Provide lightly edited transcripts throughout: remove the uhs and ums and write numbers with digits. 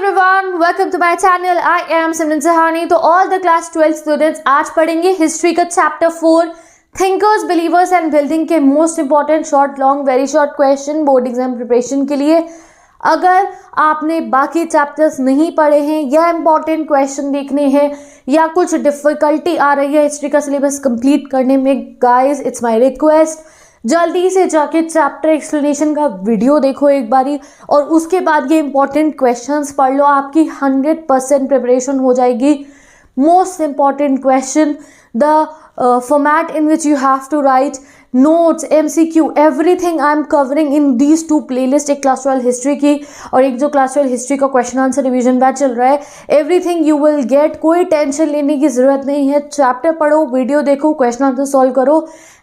everyone, welcome to my channel. I am Simran Sahani. तो all the class 12 students आज पढ़ेंगे history का chapter 4 thinkers believers and building के most important short long very short question board exam preparation के लिए। अगर आपने बाकी चैप्टर्स नहीं पढ़े हैं या इंपॉर्टेंट क्वेश्चन देखने हैं या कुछ डिफिकल्टी आ रही है हिस्ट्री का सिलेबस कंप्लीट करने में, गाइस इट्स माय रिक्वेस्ट, जल्दी से जाके चैप्टर एक्सप्लेनेशन का वीडियो देखो एक बारी और उसके बाद ये इंपॉर्टेंट क्वेश्चंस पढ़ लो। आपकी 100% प्रिपरेशन हो जाएगी। Most important question, the format in which you have to write notes, MCQ, everything I am covering in these two playlists, एक क्लास 12 हिस्ट्री की और एक जो क्लास 12 हिस्ट्री का क्वेश्चन आंसर रिवीजन बैच चल रहा है। एवरीथिंग यू विल गेट, कोई टेंशन लेने की ज़रूरत नहीं है। चैप्टर पढ़ो, वीडियो देखो, क्वेश्चन आंसर सॉल्व करो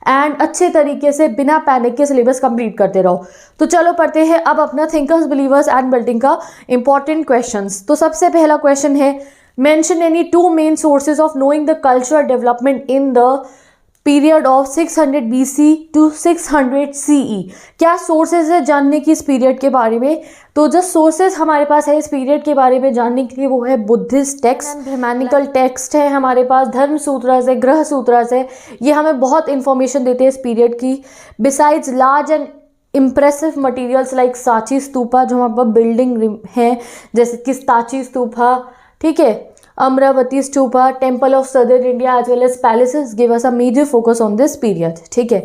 एंड अच्छे तरीके से बिना पैनिक के सिलेबस कंप्लीट करते रहो। तो चलो पढ़ते हैं अब अपना थिंकर्स बिलीवर्स एंड बिल्डिंग का इंपॉर्टेंट क्वेश्चंस। तो सबसे पहला क्वेश्चन है, mention any two main sources of knowing the cultural development in the period of 600 BC to 600 CE। क्या सोर्सेज है जानने की इस पीरियड के बारे में? तो जो सोर्सेज हमारे पास है इस पीरियड के बारे में जानने के लिए वो है बुद्धिस्ट टेक्स्ट, ब्रह्मानिकल टेक्स्ट है हमारे पास, धर्म सूत्रस है, ग्रह सूत्रस है। ये हमें बहुत इंफॉर्मेशन देते हैं इस पीरियड की। Besides large and impressive materials like Sanchi stupa, जो हमारे पास बिल्डिंग है जैसे कि सांची स्तूपा, ठीक है, Amaravati stupa, temple of southern India as well as palaces give us a major focus on this period. ठीक है,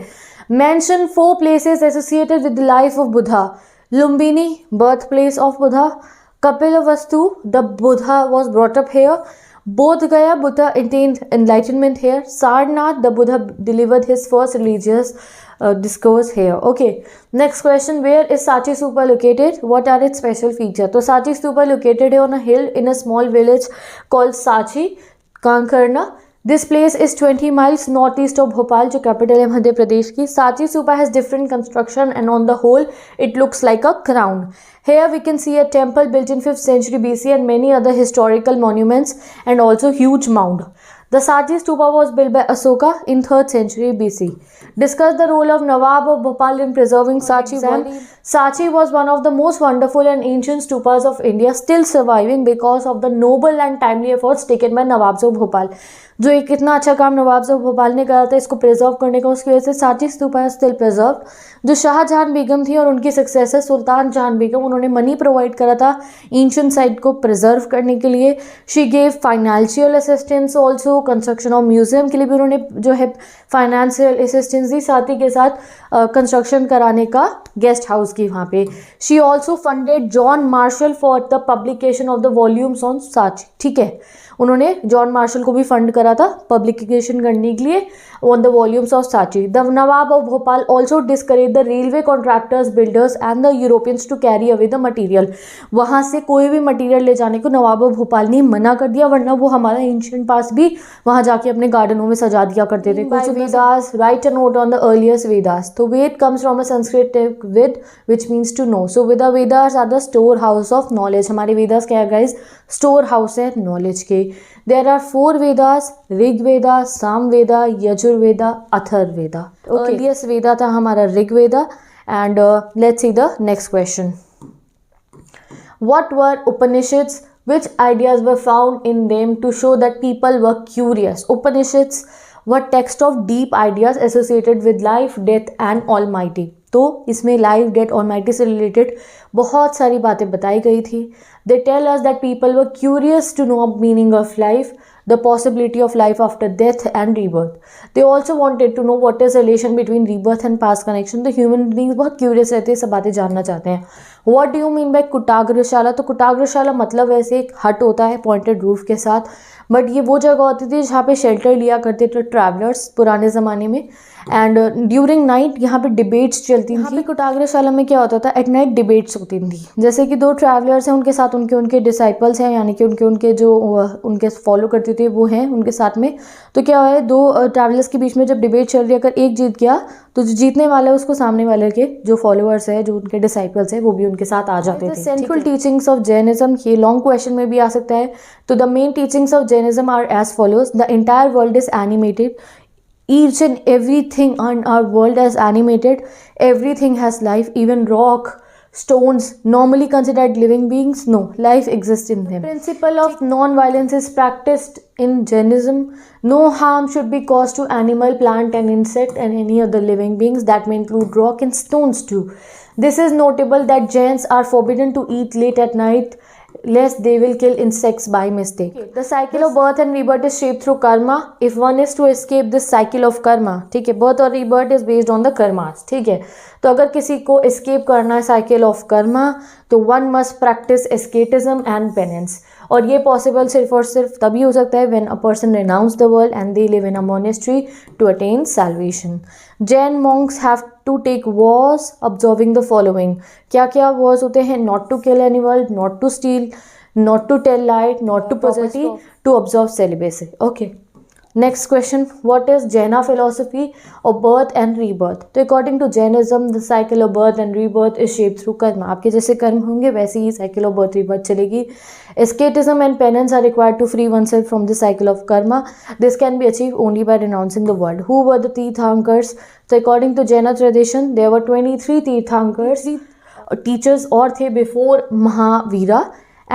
mention 4 places associated with the life of Buddha. Lumbini, birth place of Buddha. Kapilavastu, the Buddha was brought up here. Bodh Gaya, Buddha attained enlightenment here. Sarnath, the Buddha delivered his first religious discourse here. Okay, next question, where is Sanchi Stupa located? What are its special features? तो Sanchi Stupa located on a hill in a small village called Sanchi, Kankarna. This place is 20 miles northeast of Bhopal, जो capital है मध्य प्रदेश की। Sanchi Stupa has different construction and on the whole it looks like a crown. Here we can see a temple built in 5th century BC and many other historical monuments and also huge mound. The Sanchi Stupa was built by Asoka in 3rd century BC. Discuss the role of Nawab of Bhopal in preserving Sanchi Valley. Sanchi was one of the most wonderful and ancient stupas of India, still surviving because of the noble and timely efforts taken by Nawabs of Bhopal. जो एक इतना अच्छा काम nawabs of Bhopal ने करा था इसको preserve करने का, उसकी वजह से सांची स्तूपा है स्टिल प्रिजर्व। जो शाहजहां बेगम थी और उनकी सक्सेसर सुल्तान जहां बेगम, उन्होंने मनी प्रोवाइड करा था एंशिएंट साइट को प्रिजर्व करने के लिए। She gave financial assistance also, construction of museum के लिए भी उन्होंने जो है फाइनेंशियल असिस्टेंस दी, साथ ही के साथ कंस्ट्रक्शन कराने का गेस्ट हाउस की वहाँ पे। She also funded John Marshall for the publication of the volumes on Sanchi. ठीक है, उन्होंने जॉन मार्शल को भी फंड करा था पब्लिकेशन करने के लिए on the volumes of Sanchi. The Nawab of Bhopal also discourage the railway contractors, builders and the Europeans to carry away the material. वहाँ से कोई भी मटीरियल ले जाने को नवाब ऑफ भोपाल ने मना कर दिया, वरना वो हमारा एंशिएंट पास भी वहाँ जाके अपने गार्डनों में सजा दिया करते थे। कुछ Vedas, write a note on the earliest Vedas. तो Veda comes from a Sanskrit vid which means to know. So with Vedas are the storehouse of knowledge. हमारे वेदास क्या है गाइज? स्टोर हाउस है नॉलेज के। There are 4 Vedas, Rigveda, Samaveda, Yajurveda, Atharvaveda. Earliest Veda था हमारा Rigveda. And let's see the next question, what were Upanishads, which ideas were found in them to show that people were curious? Upanishads were text of deep ideas associated with life, death and almighty. तो इसमें लाइफ, डेथ, almighty से related बहुत सारी बातें बताई गई थी। They tell us that people were curious to know meaning of life, the possibility of life after death and rebirth. They also wanted to know what is relation between rebirth and past connection. तो human beings बहुत curious रहते हैं, सब बातें जानना चाहते हैं। What do you mean by Kutagrashala? तो कुटाग्रशाला मतलब वैसे एक हट होता है पॉइंटेड रूफ के साथ, बट ये वो जगह होती थी जहाँ पे शेल्टर लिया करते थे ट्रैवलर्स पुराने ज़माने में। एंड ड्यूरिंग नाइट यहाँ पे डिबेट्स चलती थी। यहाँ पे कुटाग्रशाला में क्या होता था, एट नाइट डिबेट्स होती थी। जैसे कि 2 ट्रैवलर्स हैं, उनके साथ उनके डिसाइपल्स हैं, यानी कि उनके जो उनके फॉलो करते थे वो हैं उनके साथ में। तो क्या है, 2 ट्रैवलर्स के बीच में जब डिबेट चल रही है, अगर एक जीत गया तो जो जीतने वाला है उसको सामने वाले के जो फॉलोअर्स है, जो उनके डिसाइपल्स है, वो भी उनके साथ आ जाते थे। सेंट्रल टीचिंग्स ऑफ जैनिज्म, ये लॉन्ग क्वेश्चन में भी आ सकता है। तो the main teachings of Jainism are as follows, the entire world is animated, each and everything on our world is animated, everything has life, even rock, stones normally considered living beings? No, life exists in them. Principle of non-violence is practiced in Jainism. No harm should be caused to animal, plant and insect and any other living beings. That may include rock and stones too. This is notable that Jains are forbidden to eat late at night lest they will kill insects by mistake. Okay. The cycle of birth and rebirth is shaped through karma. If one is to escape this cycle of karma, ठीक है, birth और rebirth is based on the karmas, ठीक है, तो अगर किसी को escape करना है cycle of karma, तो one must practice asceticism and penance. और ये पॉसिबल सिर्फ और सिर्फ तभी हो सकता है when a person renounce the world and they live in a monastery to attain salvation. Jain monks have to take vows observing the following. क्या क्या वॉर्स होते हैं? Not to kill animal, not to steal, not to tell light, not to property, to observe celibacy. Okay, next question, what is Jaina philosophy of birth and rebirth? तो according to Jainism, the cycle of birth and rebirth is shaped through karma. आपके जैसे कर्म होंगे वैसे ही cycle of birth rebirth चलेगी. Asceticism and penance are required to free oneself from the cycle of karma. This can be achieved only by renouncing the world. Who were the Tirthankars? So according to Jaina tradition, there were 23 Tirthankars, teachers और थे before Mahavira,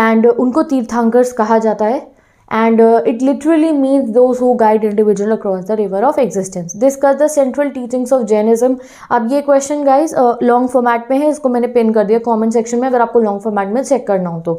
and उनको Tirthankars कहा जाता है. And it literally means those who guide individual across the river of existence. Discuss the central teachings of Jainism. अब ये question guys long format में है, इसको मैंने पिन कर दिया कमेंट सेक्शन में अगर आपको लॉन्ग फॉर्मेट में चेक करना हो तो.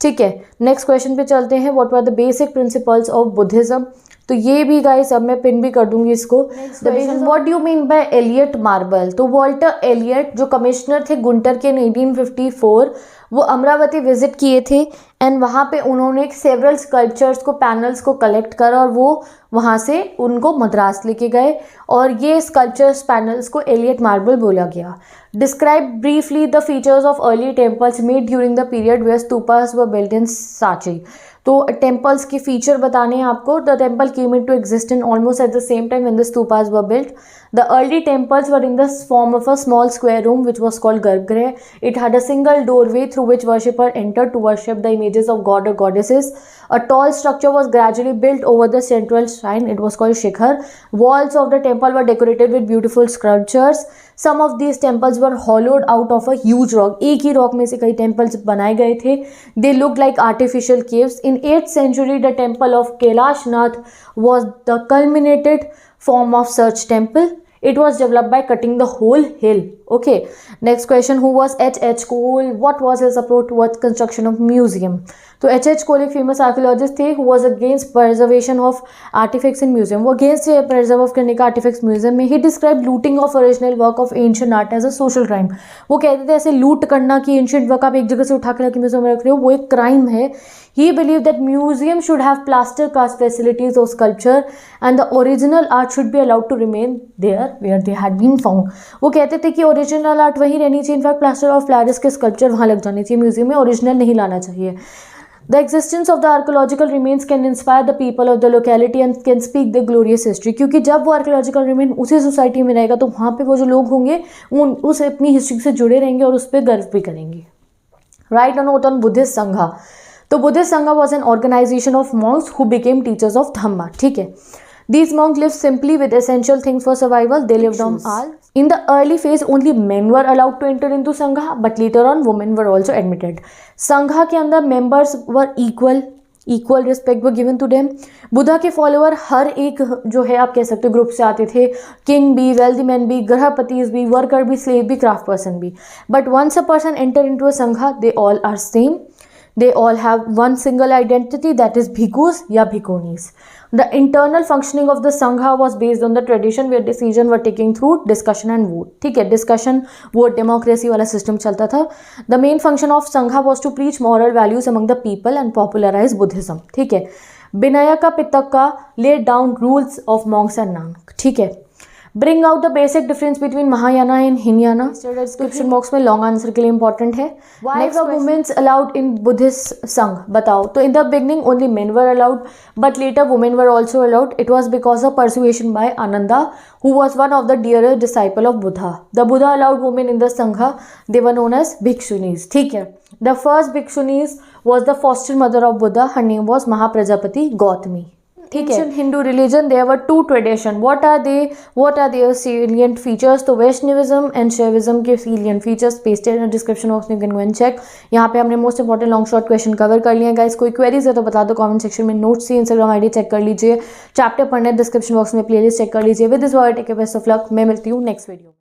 ठीक है, नेक्स्ट क्वेश्चन पे चलते हैं. What were the basic principles of Buddhism? तो ये भी गाइस अब मैं पिन भी कर दूंगी इसको. What do you mean by Elliot marble? तो वॉल्टर एलियट जो कमिश्नर थे गुंटर के 1954, वो अमरावती विजिट किए थे एंड वहाँ पे उन्होंने सेवरल स्कल्पचर्स को, पैनल्स को कलेक्ट करा और वो वहाँ से उनको मद्रास लेके गए और ये स्कल्पचर्स पैनल्स को एलियट मार्बल बोला गया. Describe briefly the features of early temples made during the period where stupas were built in Sanchi. तो टेम्पल्स के फीचर बताने हैं आपको. The temple came into exist in almost at the same time when the stupas were built. The early temples were in the form of a small square room which was called Garbhagriha. It had a single doorway through which worshipper entered to worship the images of god or goddesses. A tall structure was gradually built over the central shrine. It was called Shikhar. Walls of the temple were decorated with beautiful sculptures. Some of these temples were hollowed out of a huge rock. एक ही rock में से कई temples बनाए गए थे. They looked like artificial caves. In 8th century, the temple of Kailash Nath was the culminated form of such temple. It was developed by cutting the whole hill. Okay, next question, who was H.H. Cole? What was his approach towards construction of museum? तो H.H. Cole एक famous archaeologist थे who was against preservation of artifacts in museum. वो against preserve करने का artifacts museum में. He described looting of original work of ancient art as a social crime. वो कहते थे ऐसे लूट करना कि ancient work आप एक जगह से उठा के रख म्यूजियम में रख रहे हो वो एक क्राइम है. He believed that museum should have plaster cast facilities of sculpture and the original art should be allowed to remain there where they had been found. वो कहते थे कि ओरिजिनल आर्ट वहीं रहनी चाहिए, इनफैक्ट प्लास्टर ऑफ पेरिस के sculpture वहाँ लग जाने चाहिए म्यूजियम में, ओरिजिनल नहीं लाना चाहिए. The existence of the archaeological remains can inspire the people of the locality and can speak the glorious history. क्योंकि जब वो archaeological remain उसी सोसाइटी में रहेगा तो वहाँ पे वो जो लोग होंगे वो उस अपनी हिस्ट्री से जुड़े रहेंगे और उस पर गर्व भी करेंगे. Write a note on Buddhist Sangha. तो Buddhist Sangha was an organization of monks who became teachers of Dhamma. ठीक है. These monks lived simply with essential things for survival. They lived on alms. In the early phase, only men were allowed to enter into Sangha, but later on, women were also admitted. Sangha के अंदर members were equal respect were given to them. Buddha के follower हर एक जो है आप कह सकते हो ग्रुप से आते थे. किंग भी, वेल्दी मैन भी, गृहपतिज भी, वर्कर भी, स्लेव भी, क्राफ्ट पर्सन भी. But once a person enter into a sangha, they all are same. They all have one single identity, that is bhikkhus या bhikkhunis. The internal functioning of the Sangha was based on the tradition where decisions were taken through discussion and vote. ठीक है, discussion, vote, democracy वाला system चलता था. The main function of Sangha was to preach moral values among the people and popularize Buddhism. ठीक है. Vinayaka Pitaka laid down rules of monks and nuns. ठीक है. Bring out the basic difference between Mahayana and Hinayana. Description box में long answer के लिए important है. Next, women's allowed in Buddhist Sangh. बताओ. तो in the beginning only men were allowed, but later women were also allowed. It was because of persuasion by Ananda, who was one of the dearest disciple of Buddha. The Buddha allowed women in the Sangha. They were known as Bhikshunis. ठीक है. The first Bhikshunis was the foster mother of Buddha. Her name was Mahaprajapati Gautami. ठीक है. Hindu religion, there were two tradition. What are they? What are their salient features? तो Vaishnavism and Shaivism के salient features pasted in the description box में, you can go and check. यहाँ पे हमने most important long short question cover कर लिया है guys. कोई queries है तो बता दो comment section में. notes से Instagram ID चेक कर लीजिए. chapter पढ़ने डिस्क्रिप्शन बॉक्स में playlist चेक कर लीजिए. With this, take care, best of luck. मैं मिलती हूँ next video.